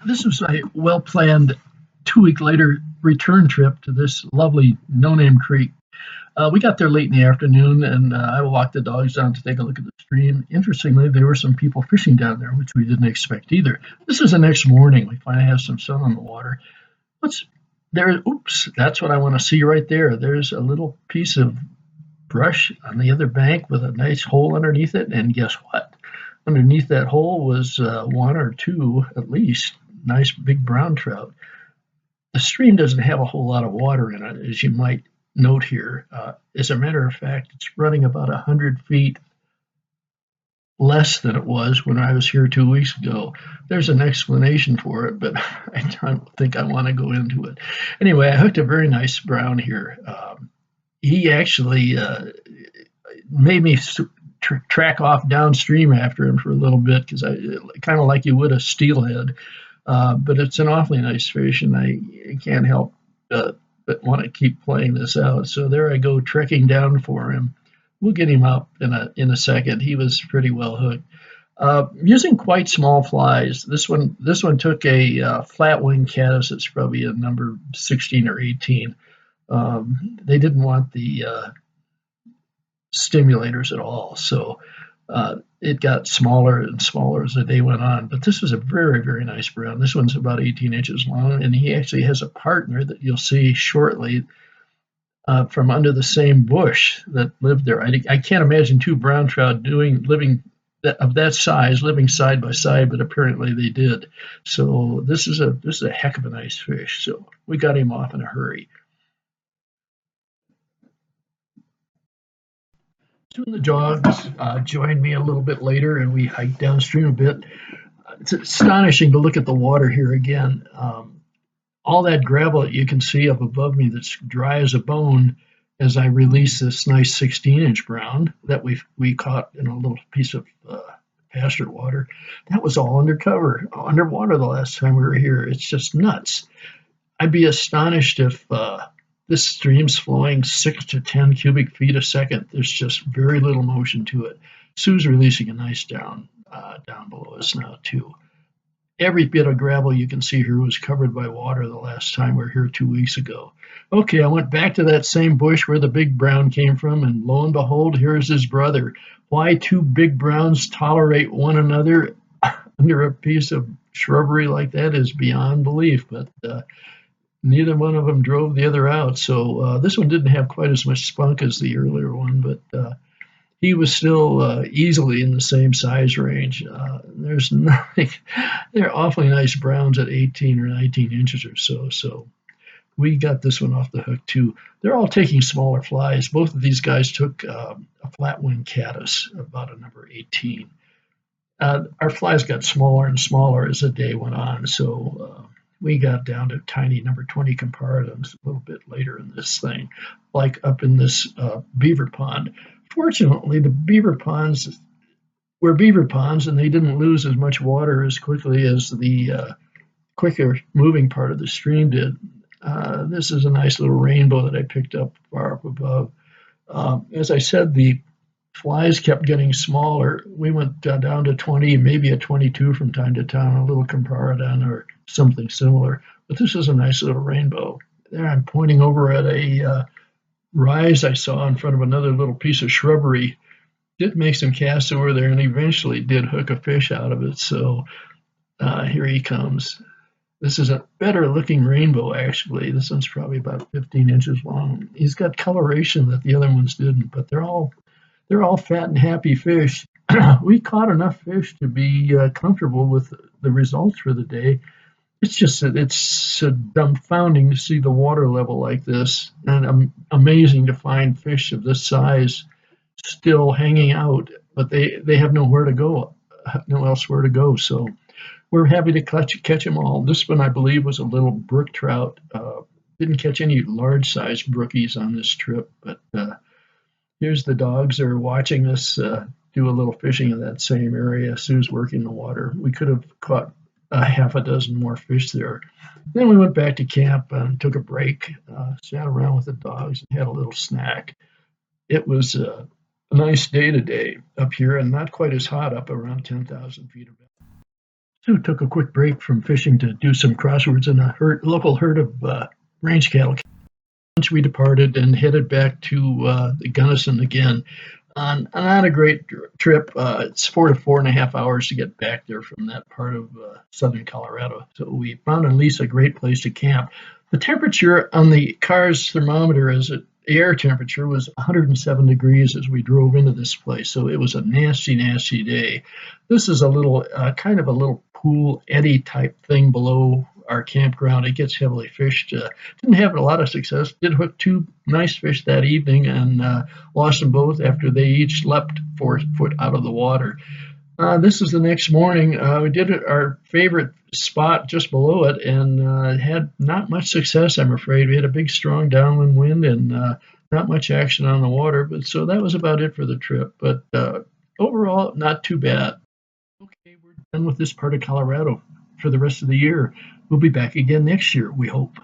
This was a well-planned 2 week later return trip to this lovely no-name creek. We got there late in the afternoon, and I walked the dogs down to take a look at the stream. Interestingly, there were some people fishing down there, which we didn't expect either. This is the next morning. We finally have some sun on the water. What's there? Oops, that's what I want to see right there. There's a little piece of brush on the other bank with a nice hole underneath it, and guess what? Underneath that hole was one or two, at least, nice big brown trout. The stream doesn't have a whole lot of water in it, as you might note here. As a matter of fact, it's running about 100 feet less than it was when I was here 2 weeks ago. There's an explanation for it, but I don't think I want to go into it. Anyway, I hooked a very nice brown here. He actually made me track off downstream after him for a little bit because I kind of like you would a steelhead. But it's an awfully nice fish, and I can't help but want to keep playing this out. So there I go trekking down for him. We'll get him up in a second. He was pretty well hooked. Using quite small flies. This one took a flat-wing caddis. It's probably a number 16 or 18. They didn't want the stimulators at all, so it got smaller and smaller as the day went on. But this is a very, very nice brown. This one's about 18 inches long, and he actually has a partner that you'll see shortly from under the same bush that lived there. I can't imagine two brown trout living of that size living side by side, but apparently they did. So this is a heck of a nice fish. So we got him off in a hurry. Soon the dogs joined me a little bit later, and we hiked downstream a bit. It's astonishing to look at the water here again. All that gravel that you can see up above me that's dry as a bone as I release this nice 16-inch brown that we caught in a little piece of pasture water. That was all underwater the last time we were here. It's just nuts. I'd be astonished if this stream's flowing 6 to 10 cubic feet a second. There's just very little motion to it. Sue's releasing a nice down below us now too. Every bit of gravel you can see here was covered by water the last time we were here 2 weeks ago. Okay, I went back to that same bush where the big brown came from, and lo and behold, here's his brother. Why two big browns tolerate one another under a piece of shrubbery like that is beyond belief, but neither one of them drove the other out. So this one didn't have quite as much spunk as the earlier one, but he was still easily in the same size range. There's nothing. They're awfully nice browns at 18 or 19 inches or so. So we got this one off the hook too. They're all taking smaller flies. Both of these guys took a flat-wing caddis, about a number 18. Our flies got smaller and smaller as the day went on. So we got down to tiny number 20 comparatums a little bit later in this thing, like up in this beaver pond. Fortunately, the beaver ponds were beaver ponds, and they didn't lose as much water as quickly as the quicker moving part of the stream did. This is a nice little rainbow that I picked up far up above. As I said, the flies kept getting smaller. We went down to 20, maybe a 22 from time to time, a little comparadon or something similar. But this is a nice little rainbow. There I'm pointing over at a rise I saw in front of another little piece of shrubbery. Did make some casts over there and eventually did hook a fish out of it. So here he comes. This is a better looking rainbow, actually. This one's probably about 15 inches long. He's got coloration that the other ones didn't, but they're all fat and happy fish. We caught enough fish to be comfortable with the results for the day. It's just that it's so dumbfounding to see the water level like this, and amazing to find fish of this size still hanging out, but they have nowhere to go, no elsewhere to go. So we're happy to catch them all. This one, I believe, was a little brook trout. Didn't catch any large sized brookies on this trip, but here's the dogs are watching us do a little fishing in that same area. Sue's working the water. We could have caught a half a dozen more fish there. Then we went back to camp and took a break, sat around with the dogs and had a little snack. It was a nice day today up here and not quite as hot up around 10,000 feet of Sue took a quick break from fishing to do some crosswords in a local herd of range cattle. Once we departed and headed back to the Gunnison again. Not a great trip. It's 4 to 4.5 hours to get back there from that part of southern Colorado. So we found at least a great place to camp. The temperature on the car's thermometer, the air temperature, was 107 degrees as we drove into this place. So it was a nasty, nasty day. This is a little, kind of a little pool eddy type thing below our campground. It gets heavily fished. Didn't have a lot of success. Did hook two nice fish that evening and lost them both after they each leapt 4 foot out of the water. This is the next morning. We did our favorite spot just below it and had not much success, I'm afraid. We had a big, strong downwind wind and not much action on the water. But so that was about it for the trip. But overall, not too bad. Okay, we're done with this part of Colorado for the rest of the year. We'll be back again next year, we hope.